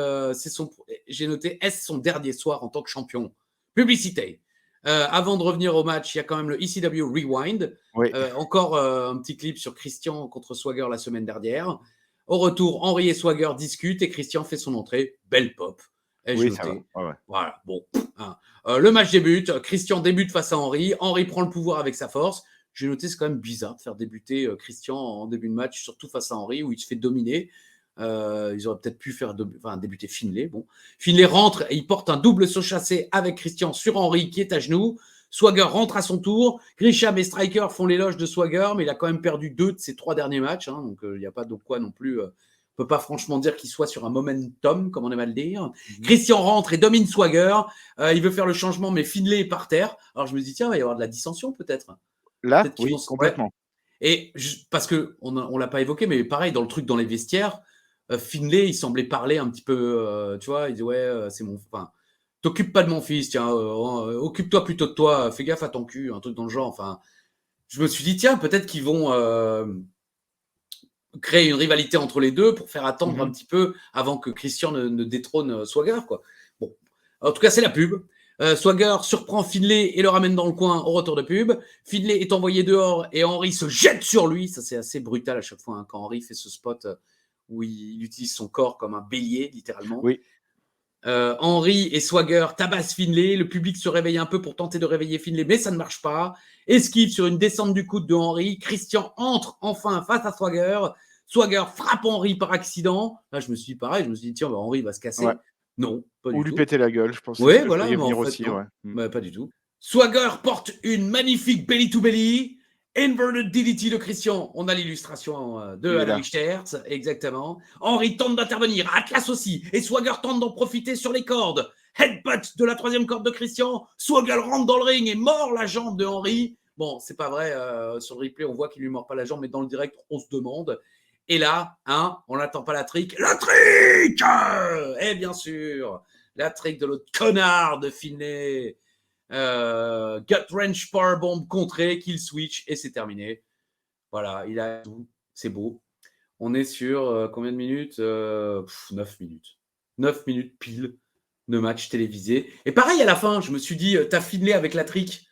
j'ai noté, est-ce son dernier soir en tant que champion? Publicité. Avant de revenir au match, il y a quand même le ECW Rewind. Oui. Encore un petit clip sur Christian contre Swagger la semaine dernière. Au retour, Henry et Swagger discutent et Christian fait son entrée. Belle pop. Oui, ça va. Ouais. Voilà, bon. Hein. Le match débute. Christian débute face à Henry. Henry prend le pouvoir avec sa force. J'ai noté, c'est quand même bizarre de faire débuter Christian en début de match, surtout face à Henry, où il se fait dominer. Ils auraient peut-être pu faire débuter Finlay. Bon. Finlay rentre et il porte un double saut chassé avec Christian sur Henry qui est à genoux. Swagger rentre à son tour. Grisham et Striker font l'éloge de Swagger, mais il a quand même perdu 2 de ses 3 derniers matchs. Hein, donc, il n'y a pas de quoi non plus. On ne peut pas franchement dire qu'il soit sur un momentum, comme on aime à le dire. Christian rentre et domine Swagger. Il veut faire le changement, mais Finlay est par terre. Alors, je me dis, tiens, il va y avoir de la dissension peut-être. Là, peut-être oui, complètement. Ouais. Et parce qu'on ne l'a pas évoqué, mais pareil, dans le truc dans les vestiaires, Finlay, il semblait parler un petit peu, tu vois, il dit, ouais, c'est mon... Enfin, t'occupes pas de mon fils, tiens, occupe-toi plutôt de toi, fais gaffe à ton cul, un truc dans le genre. Enfin, je me suis dit, tiens, peut-être qu'ils vont créer une rivalité entre les deux pour faire attendre un petit peu avant que Christian ne détrône Swagger, quoi. Bon, en tout cas, c'est la pub. Swagger surprend Finlay et le ramène dans le coin au retour de pub. Finlay est envoyé dehors et Henry se jette sur lui. Ça, c'est assez brutal à chaque fois hein, quand Henry fait ce spot où il utilise son corps comme un bélier, littéralement. Oui. Henry et Swagger tabassent Finlay. Le public se réveille un peu pour tenter de réveiller Finlay, mais ça ne marche pas. Esquive sur une descente du coude de Henry. Christian entre enfin face à Swagger. Swagger frappe Henry par accident. Là, je me suis dit pareil. Je me suis dit, tiens, Henry va se casser. Ouais. Non, pas du tout. Ou lui péter la gueule, je pense. Oui, voilà, mais venir en fait, aussi, non. ouais. Bah, pas du tout. Swagger porte une magnifique belly-to-belly. Inverted DDT de Christian. On a l'illustration de Adam Sterz, exactement. Henry tente d'intervenir, Atlas aussi. Et Swagger tente d'en profiter sur les cordes. Headbutt de la 3e corde de Christian. Swagger rentre dans le ring et mord la jambe de Henry. Bon, c'est pas vrai. Sur le replay, on voit qu'il lui mord pas la jambe, mais dans le direct, on se demande. Et là, hein, on n'attend pas la trick. La trick et bien sûr, la trick de l'autre connard de Finlay. Gut wrench powerbomb contré, kill switch et c'est terminé. Voilà, il a tout. C'est beau. On est sur combien de minutes 9 minutes. 9 minutes pile de match télévisé. Et pareil, à la fin, je me suis dit, t'as Finlay avec la trick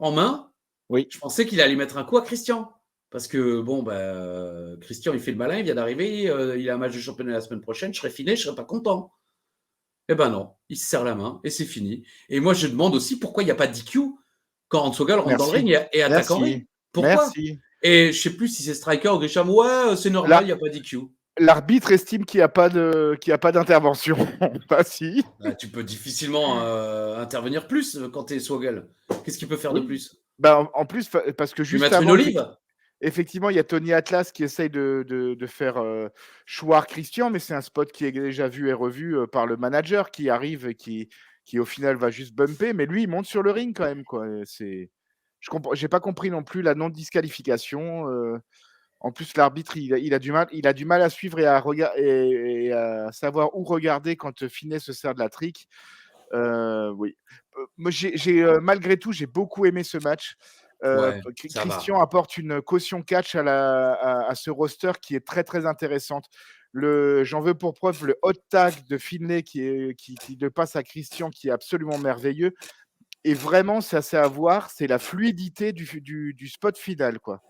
en main. Oui. Je pensais qu'il allait mettre un coup à Christian. Parce que, bon, Christian, il fait le malin, il vient d'arriver, il a un match de championnat la semaine prochaine, je serai Finlay, je serai pas content. Eh ben non, il se serre la main et c'est fini. Et moi, je demande aussi pourquoi il n'y a pas de DQ quand Swagger rentre dans le ring et attaque Henry. Pourquoi ? Et je sais plus si c'est Striker ou Grisham. Ouais, c'est normal, il n'y a pas d'IQ. L'arbitre estime qu'il n'y a pas d'intervention. Bah si. Bah, tu peux difficilement intervenir plus quand tu es Swaggle. Qu'est-ce qu'il peut faire de Oui. plus? Bah, en plus, parce que Lui juste mettre une avant, olive? effectivement, il y a Tony Atlas qui essaye de faire choir Christian, mais c'est un spot qui est déjà vu et revu par le manager qui arrive et qui au final va juste bumper, mais lui, il monte sur le ring quand même, quoi. J'ai pas compris non plus la non-disqualification. En plus, l'arbitre, il a du mal à suivre et à savoir où regarder quand Finney se sert de la trick. Oui. Moi, malgré tout, j'ai beaucoup aimé ce match. Ouais, ça va. Christian apporte une caution catch à ce roster qui est très très intéressante. J'en veux pour preuve le hot tag de Finlay qui le passe à Christian, qui est absolument merveilleux. Et vraiment, c'est assez à voir, c'est la fluidité du spot final, quoi.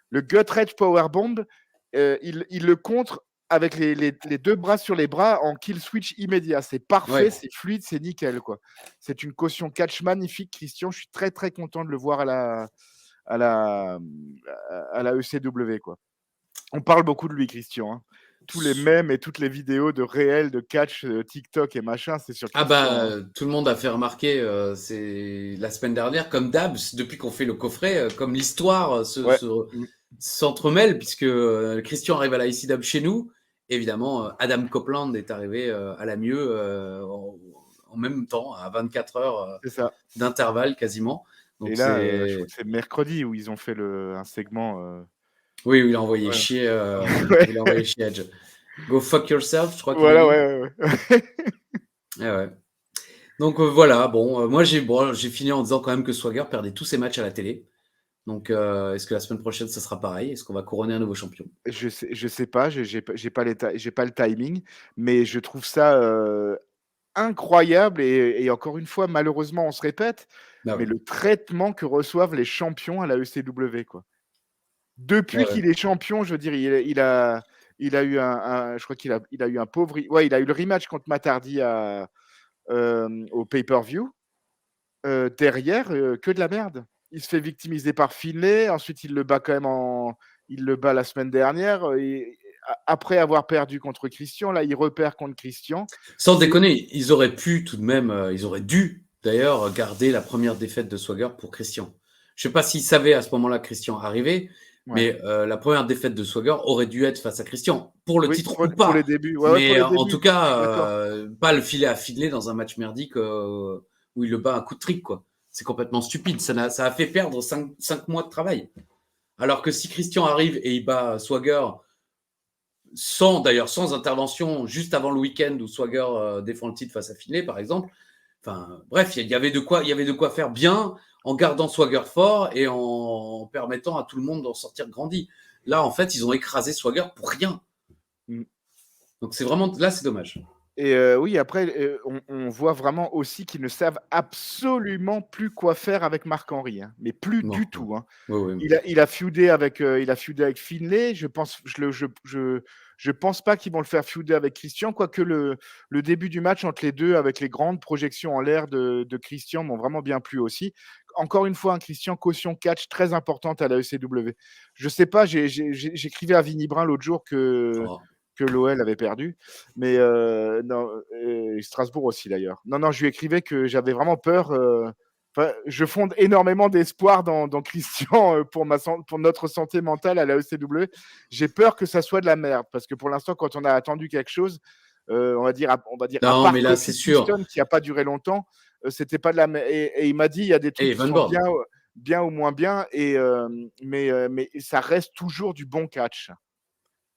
Le Guthridge Powerbomb, il le contre avec les deux bras sur les bras en kill switch immédiat. C'est parfait, Ouais. c'est fluide, c'est nickel, quoi. C'est une caution catch magnifique, Christian. Je suis très très content de le voir à la ECW, quoi. On parle beaucoup de lui, Christian, hein. Tous les mèmes et toutes les vidéos de réel de catch, TikTok et machin, c'est sur Ah Christian. bah, tout le monde a fait remarquer, c'est la semaine dernière, comme d'hab, depuis qu'on fait le coffret, comme l'histoire Ouais. Mmh. s'entremêle, puisque Christian arrive à la ICW chez nous. Évidemment, Adam Copeland est arrivé à la mieux en même temps, à 24 heures C'est ça. d'intervalle quasiment. Donc Et là, je crois que c'est mercredi où ils ont fait un segment. Oui, il a envoyé Ouais. chier, Ouais. il a envoyé chier Edge. Go fuck yourself, je crois qu'il Voilà, a dit. ouais. Ouais. Donc voilà, bon, moi j'ai fini en disant quand même que Swagger perdait tous ses matchs à la télé. Donc est-ce que la semaine prochaine ça sera pareil? Est-ce qu'on va couronner un nouveau champion? Je sais pas, j'ai pas le timing, mais je trouve ça incroyable et encore une fois, malheureusement, on se répète, Ah mais oui. le traitement que reçoivent les champions à la ECW, quoi. Depuis Ouais. qu'il est champion, je veux dire, il a eu je crois qu'il a eu un pauvre, ouais, il a eu le rematch contre Matt Hardy au pay-per-view. Derrière, que de la merde. Il se fait victimiser par Finlay, ensuite il le bat la semaine dernière, et après avoir perdu contre Christian, là, il repère contre Christian. Sans C'est déconner, ils auraient pu tout de même, ils auraient dû d'ailleurs garder la première défaite de Swagger pour Christian. Je sais pas s'ils savaient à ce moment-là que Christian arrivait, Ouais. mais la première défaite de Swagger aurait dû être face à Christian, pour le Oui, titre pour ou les pas. débuts. Ouais, pour Mais les en débuts, tout je suis d'accord. cas, pas le filet à Finlay dans un match merdique où il le bat un coup de trick, quoi. C'est complètement stupide. Ça a fait perdre 5 mois de travail. Alors que si Christian arrive et il bat Swagger sans intervention, juste avant le week-end où Swagger défend le titre face à Finlay, par exemple. Enfin, bref, il y avait de quoi faire bien en gardant Swagger fort et en permettant à tout le monde d'en sortir grandi. Là, en fait, ils ont écrasé Swagger pour rien. Mmh. Donc c'est vraiment là, c'est dommage. Et oui, après, on voit vraiment aussi qu'ils ne savent absolument plus quoi faire avec Marc-Henri, hein, mais plus Non. du tout, hein. Oui, oui. Il a feudé avec Finlay. Je pense pas qu'ils vont le faire feuder avec Christian, quoique le début du match entre les deux, avec les grandes projections en l'air de Christian, m'ont vraiment bien plu aussi. Encore une fois, un Christian caution catch très importante à la ECW. Je sais pas, j'écrivais à Vinny Brun l'autre jour Oh. que l'OL avait perdu, mais non, et Strasbourg aussi d'ailleurs. Non, je lui écrivais que j'avais vraiment peur. Je fonde énormément d'espoir dans Christian pour notre santé mentale à la ECW. J'ai peur que ça soit de la merde parce que pour l'instant, quand on a attendu quelque chose, on va dire à Non, part mais là, c'est Kofi sûr. Kingston qui n'a pas duré longtemps, c'était pas de la merde. Et il m'a dit il y a des trucs Et qui Van sont Born. bien ou moins bien, mais ça reste toujours du bon catch.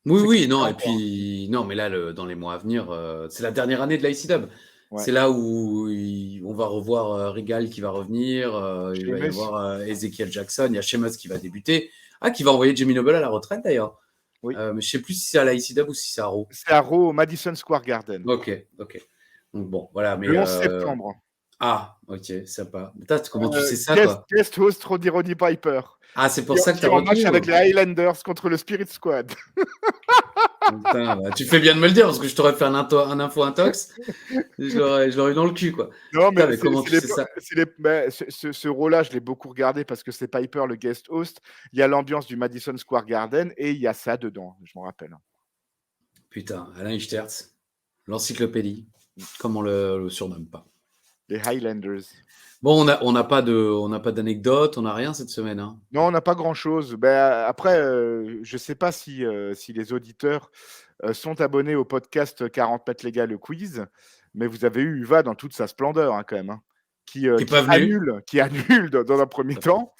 Oui, non, Christian, et puis, non, mais là, dans les mois à venir, c'est la dernière année de l'ICW. ouais. C'est là où on va revoir Regal qui va revenir, il va y Sheamus. avoir Ezekiel Jackson, il y a Sheamus qui va débuter. Ah, qui va envoyer Jamie Noble à la retraite d'ailleurs. Oui. Mais je sais plus si c'est à l'ICW ou si c'est à Raw. C'est à Raw, au Madison Square Garden. Ok. Donc bon, voilà. Mais, Le 11 septembre. Ah, ok, sympa. Putain, comment tu sais ça, toi? Guest host Roddy Piper. Ah, c'est pour ça que Qui tu as est en match retenu. avec les Highlanders contre le Spirit Squad. Putain, bah, tu fais bien de me le dire parce que je t'aurais fait un info intox. Je l'aurais eu dans le cul, quoi. Non, Putain, mais mais comment tu sais ça? ce rôle-là, je l'ai beaucoup regardé parce que c'est Piper, le guest host. Il y a l'ambiance du Madison Square Garden et il y a ça dedans, je m'en rappelle. Putain, Alain Ichterz, l'encyclopédie, comme on le surnomme pas. Les Highlanders. Bon, on n'a pas d'anecdote, on n'a rien cette semaine. Hein. Non, on n'a pas grand-chose. Après, je ne sais pas si les auditeurs sont abonnés au podcast 40 mètres les gars, le quiz, mais vous avez eu Uva dans toute sa splendeur quand même, hein, Qui est pas venu. qui annule dans un premier temps.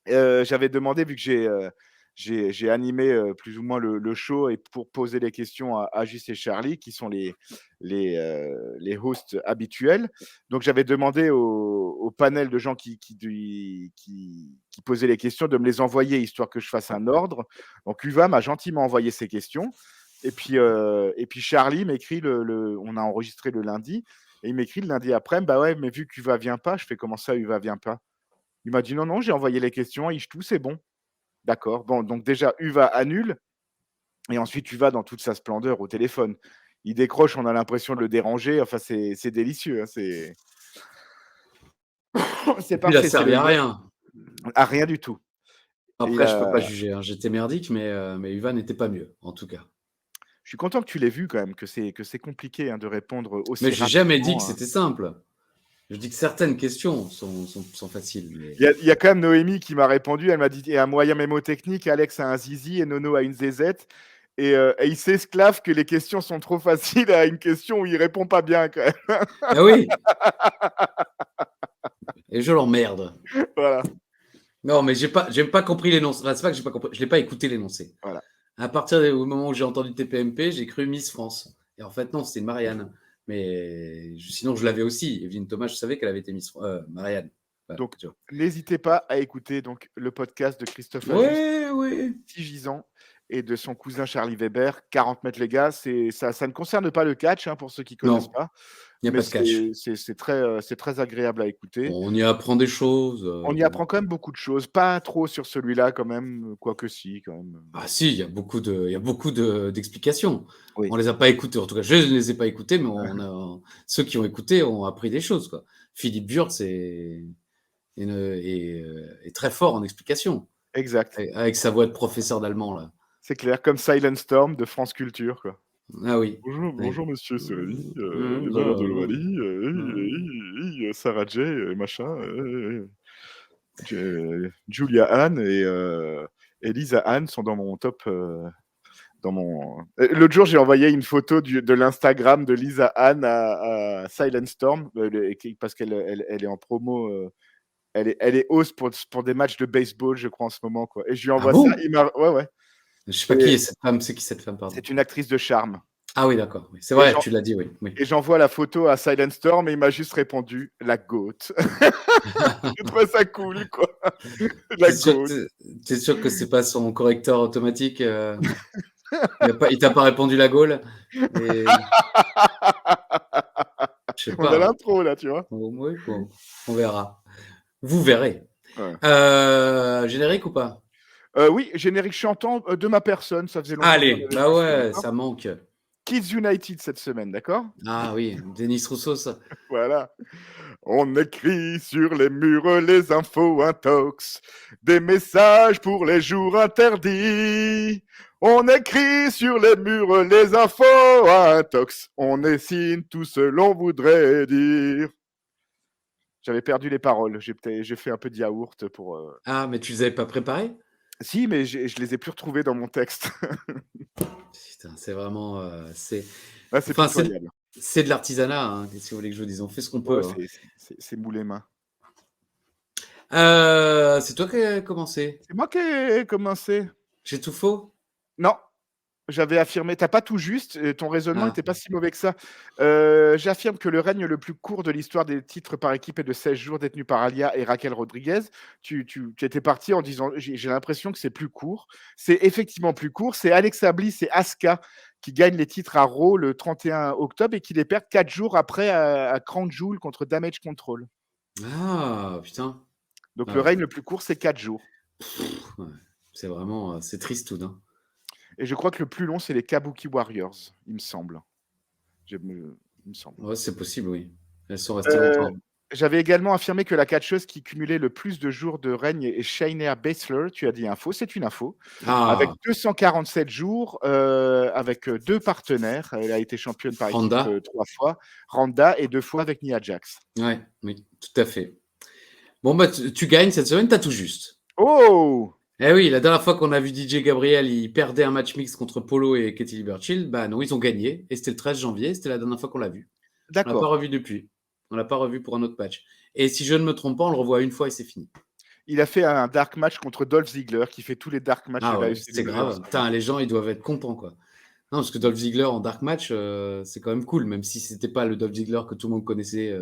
J'avais demandé, vu que j'ai animé plus ou moins le show et pour poser les questions à Gis et Charlie, qui sont les hosts habituels. Donc, j'avais demandé au panel de gens qui posaient les questions de me les envoyer, histoire que je fasse un ordre. Donc, Uva m'a gentiment envoyé ses questions. Et puis Charlie m'écrit, on a enregistré le lundi, et il m'écrit le lundi après, bah ouais, mais vu qu'Uva vient pas, je fais comment ça, Uva vient pas? Il m'a dit non, j'ai envoyé les questions, tout, c'est bon. D'accord. Bon, donc déjà, Uva annule, et ensuite Uva dans toute sa splendeur au téléphone. Il décroche, on a l'impression de le déranger. Enfin, c'est délicieux. Hein, c'est Il a parfait. servi à rien. À rien du tout. Après, je peux pas juger. Hein. J'étais merdique, mais Uva n'était pas mieux, en tout cas. Je suis content que tu l'aies vu quand même, que c'est compliqué hein, de répondre aussi. Mais j'ai jamais dit que c'était simple. Je dis que certaines questions sont faciles. Mais... Il y a quand même Noémie qui m'a répondu. Elle m'a dit il y a un moyen mémotechnique, Alex a un zizi et Nono a une zézette. Et il s'esclave que les questions sont trop faciles à une question où il répond pas bien quand même. Ah oui. Et je l'emmerde. Voilà. Non, mais j'ai pas compris l'énoncé. Enfin, c'est pas que j'ai pas compris. Je l'ai pas écouté l'énoncé. Voilà. À partir du moment où j'ai entendu TPMP, j'ai cru Miss France. Et en fait, non, c'était Marianne. Mais sinon, je l'avais aussi. Evelyne Thomas, je savais qu'elle avait été Miss Marianne. Enfin, donc, n'hésitez pas à écouter donc, le podcast de Christophe Gisant et de son cousin Charlie Weber, 40 mètres les gars. Ça ne concerne pas le catch, hein, pour ceux qui ne connaissent pas. Il n'y a pas de catch. C'est très agréable à écouter. On y apprend des choses. On y apprend quand même beaucoup de choses. Pas trop sur celui-là quand même, quoique si quand même. Ah si, il y a beaucoup d'explications. Oui. On les a pas écoutées. En tout cas, je ne les ai pas écoutées, mais ceux qui ont écouté ont appris des choses. Quoi. Philippe Wurtz est très fort en explication. Exact. Avec sa voix de professeur d'allemand là. C'est clair, comme Silent Storm de France Culture, quoi. Ah oui. Bonjour monsieur, c'est Rémi, les valeurs de l'Ovalie, Sarah J, machin, Julia Anne et Lisa Anne sont dans mon top. L'autre jour, j'ai envoyé une photo de l'Instagram de Lisa Anne à Silent Storm parce qu'elle est en promo. Elle est host pour des matchs de baseball, je crois, en ce moment, quoi. Et je lui envoie ça. Ouais. Je sais pas qui est cette femme. C'est qui cette femme, pardon? C'est une actrice de charme. Ah oui, d'accord. Oui. C'est vrai, tu l'as dit, oui. Et j'envoie la photo à Silent Storm et il m'a juste répondu la goat. Je trouve ça cool, quoi. La goat. T'es sûr que c'est pas son correcteur automatique il t'a pas répondu la Gaule et... Je sais pas. On a l'intro là, tu vois. Oui, bon, on verra. Vous verrez. Ouais. Générique ou pas? Oui, générique chantant de ma personne, ça faisait longtemps. Allez, bah ouais, ça manque. Kids United cette semaine, d'accord? Ah oui, Denis Rousseau, ça. Voilà. On écrit sur les murs les infos intox, des messages pour les jours interdits. On écrit sur les murs les infos intox, on dessine tout ce l'on voudrait dire. J'avais perdu les paroles, j'ai fait un peu de yaourt pour... Ah, mais tu les avais pas préparés? Si, mais je les ai plus retrouvés dans mon texte. Putain, c'est vraiment... c'est de l'artisanat, hein, si vous voulez que je vous dise. On fait ce qu'on peut. Ouais, c'est moulé main. C'est toi qui as commencé. C'est moi qui ai commencé. J'ai tout faux? Non. J'avais affirmé, t'as pas tout juste, ton raisonnement n'était pas si mauvais que ça. J'affirme que le règne le plus court de l'histoire des titres par équipe est de 16 jours détenu par Alia et Raquel Rodriguez. Tu étais parti en disant, j'ai l'impression que c'est plus court. C'est effectivement plus court. C'est Alexa Bliss et Asuka qui gagnent les titres à Raw le 31 octobre et qui les perdent 4 jours après à Crown Jewel contre Damage Control. Ah, putain. Donc le règne le plus court, c'est 4 jours. Ouais. C'est vraiment, c'est triste tout, hein. Et je crois que le plus long, c'est les Kabuki Warriors, il me semble. Il me semble. Ouais, c'est possible, oui. Elles sont restées Euh, longtemps. J'avais également affirmé que la catcheuse qui cumulait le plus de jours de règne est Shayna Baszler. Tu as dit info, c'est une info. Avec Ah, 247 jours, avec 2 partenaires. Elle a été championne par équipe Ronda. 3 fois. Randa et 2 fois avec Nia Jax. Ouais, oui, tout à fait. Bon, bah, tu gagnes cette semaine, t'as tout juste. Oh! Eh oui, la dernière fois qu'on a vu DJ Gabriel, il perdait un match mix contre Polo et Katie Birchill. Bah non, ils ont gagné. Et c'était le 13 janvier, c'était la dernière fois qu'on l'a vu. On l'a pas D'accord. revu depuis. On l'a pas revu pour un autre match. Et si je ne me trompe pas, on le revoit une fois et c'est fini. Il a fait un dark match contre Dolph Ziggler, qui fait tous les dark matchs Ah de la ouais, c'est FCW. grave. Putain, les gens, ils doivent être contents, quoi. Non, parce que Dolph Ziggler en dark match, c'est quand même cool, même si c'était pas le Dolph Ziggler que tout le monde connaissait.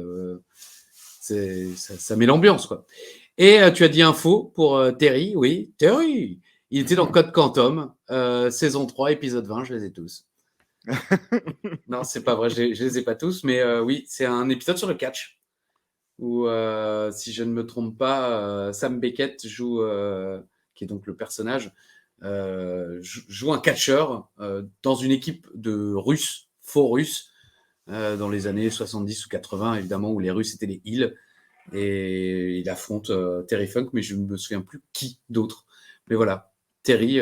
Ça met l'ambiance, quoi. Et tu as dit info pour Terry, oui, Terry. Il était dans Code Quantum, saison 3, épisode 20, je les ai tous. Non, c'est pas vrai, je les ai pas tous, mais oui, c'est un épisode sur le catch, où, si je ne me trompe pas, Sam Beckett joue, qui est donc le personnage, joue un catcheur dans une équipe de Russes, faux Russes, dans les années 70 ou 80, évidemment, où les Russes étaient les heels. Et il affronte Terry Funk, mais je ne me souviens plus qui d'autre. Mais voilà, Terry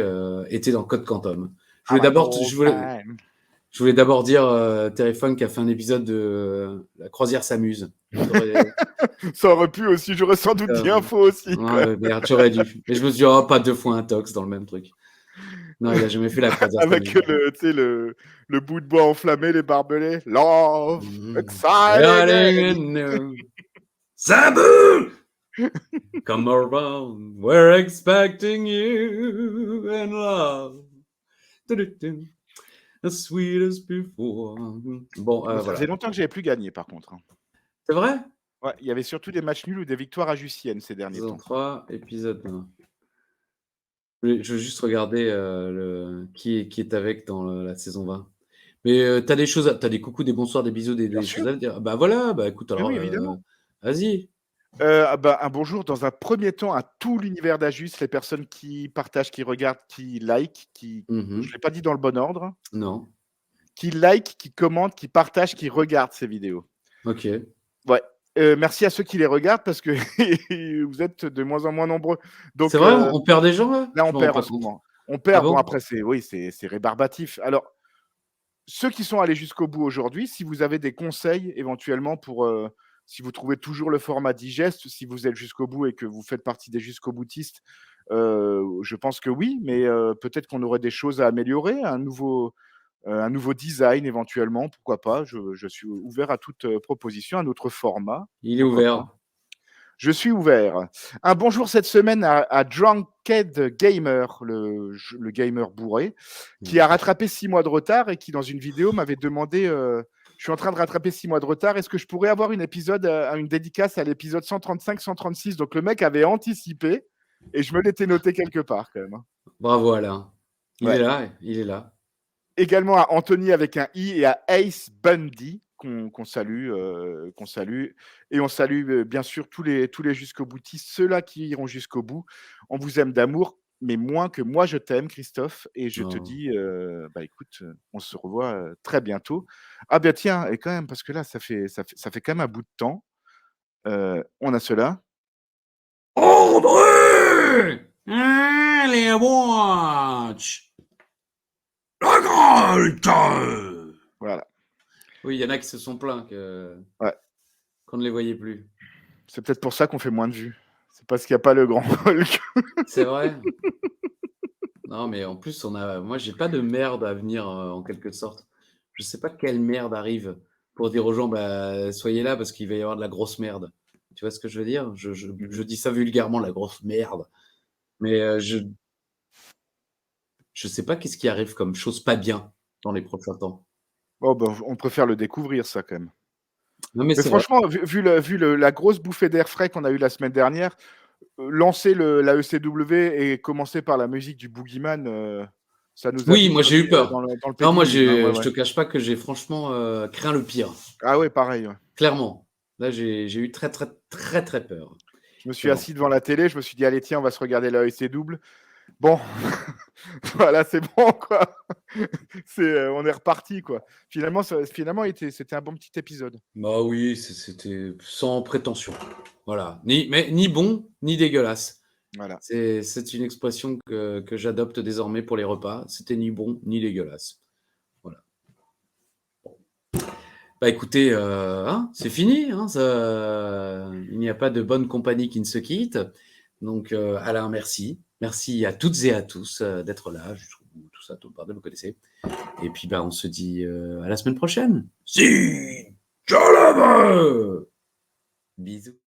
était dans Code Quantum. Je voulais d'abord dire Terry Funk a fait un épisode de La croisière s'amuse. Ça aurait pu aussi, j'aurais sans doute dit info aussi. Ouais, merde, j'aurais dû. Mais je me suis dit, oh, pas 2 fois un tox dans le même truc. Non, il a jamais fait la croisière Avec s'amuse. le bout de bois enflammé, les barbelés. Love, exciting. Sabu! Come around, we're expecting you and love. As sweet as before. Bon, Ça voilà. faisait longtemps que j'avais plus gagné, par contre. C'est vrai? Ouais, il y avait surtout des matchs nuls ou des victoires ajustiennes ces derniers Saison temps. 3, épisode 1. Je veux juste regarder qui est avec dans la saison 20. Mais t'as des choses, t'as des coucous, des bonsoirs, des bisous, des Bien choses sûr. à dire. Bah voilà, bah écoute, Mais alors, oui, évidemment. vas-y. Un bonjour dans un premier temps à tout l'univers d'Ajus, les personnes qui partagent, qui regardent, qui like, je ne l'ai pas dit dans le bon ordre, Non. qui like, qui commentent, qui partagent, qui regardent ces vidéos. Ok. Ouais. Merci à ceux qui les regardent parce que vous êtes de moins en moins nombreux. Donc, C'est vrai, on perd des gens là? là, Je on me rends perd pas en ce compte. moment. On perd. Ah bon Bon, après, c'est rébarbatif. Alors, ceux qui sont allés jusqu'au bout aujourd'hui, si vous avez des conseils éventuellement pour si vous trouvez toujours le format digeste, si vous êtes jusqu'au bout et que vous faites partie des jusqu'au boutistes, je pense que oui, mais peut-être qu'on aurait des choses à améliorer, un nouveau design éventuellement, pourquoi pas. Je suis ouvert à toute proposition, un autre format. Il est Pourquoi ouvert. pas. Je suis ouvert. Un bonjour cette semaine à Drunkhead Gamer, le gamer bourré, qui a rattrapé 6 mois de retard et qui, dans une vidéo, m'avait demandé je suis en train de rattraper 6 mois de retard, est-ce que je pourrais avoir une dédicace à l'épisode 135-136? Donc le mec avait anticipé et je me l'étais noté quelque part quand même. Hein. Bravo Alain. Il Ouais. est là, il est là. Également à Anthony avec un I et à Ace Bundy qu'on salue, et on salue bien sûr tous les jusqu'au boutistes, ceux-là qui iront jusqu'au bout. On vous aime d'amour, mais moins que moi je t'aime, Christophe, et je te Oh. dis, bah écoute, on se revoit très bientôt. Ah ben tiens, et quand même, parce que là, ça fait quand même un bout de temps. On a cela. André! Allez, watch! La grande! Voilà. Oui, il y en a qui se sont plaints Ouais. qu'on ne les voyait plus. C'est peut-être pour ça qu'on fait moins de vues. C'est parce qu'il n'y a pas le grand Hulk. C'est vrai. Non, mais en plus, moi, j'ai pas de merde à venir en quelque sorte. Je sais pas quelle merde arrive pour dire aux gens, bah, soyez là parce qu'il va y avoir de la grosse merde. Tu vois ce que je veux dire? Je dis ça vulgairement, la grosse merde. Mais je sais pas qu'est-ce qui arrive comme chose pas bien dans les prochains temps. Oh, ben, on préfère le découvrir, ça, quand même. Non, mais Mais c'est vrai. franchement, vu la grosse bouffée d'air frais qu'on a eue la semaine dernière, lancer la ECW et commencer par la musique du Boogeyman, ça nous a Oui, vite moi j'ai eu remis, peur. dans le Non, moi pédiluve, hein, je ouais. te cache pas que j'ai franchement craint le pire. Ah ouais, pareil. Ouais. Clairement. Là, j'ai eu très, très, très, très peur. Je me suis assis devant la télé, je me suis dit, allez, tiens, on va se regarder la ECW. Bon, voilà, c'est bon, quoi. On est reparti, quoi. Finalement, c'était un bon petit épisode. Bah oui, c'était sans prétention. Voilà. Ni bon, ni dégueulasse. Voilà. C'est une expression que j'adopte désormais pour les repas. C'était ni bon, ni dégueulasse. Voilà. Bah écoutez, c'est fini. Il n'y a pas de bonne compagnie qui ne se quitte. Donc Alain, merci. Merci à toutes et à tous d'être là. Je trouve tout ça, tout le bordel, vous connaissez. Et puis on se dit à la semaine prochaine. Si, ciao là-bas. Bisous.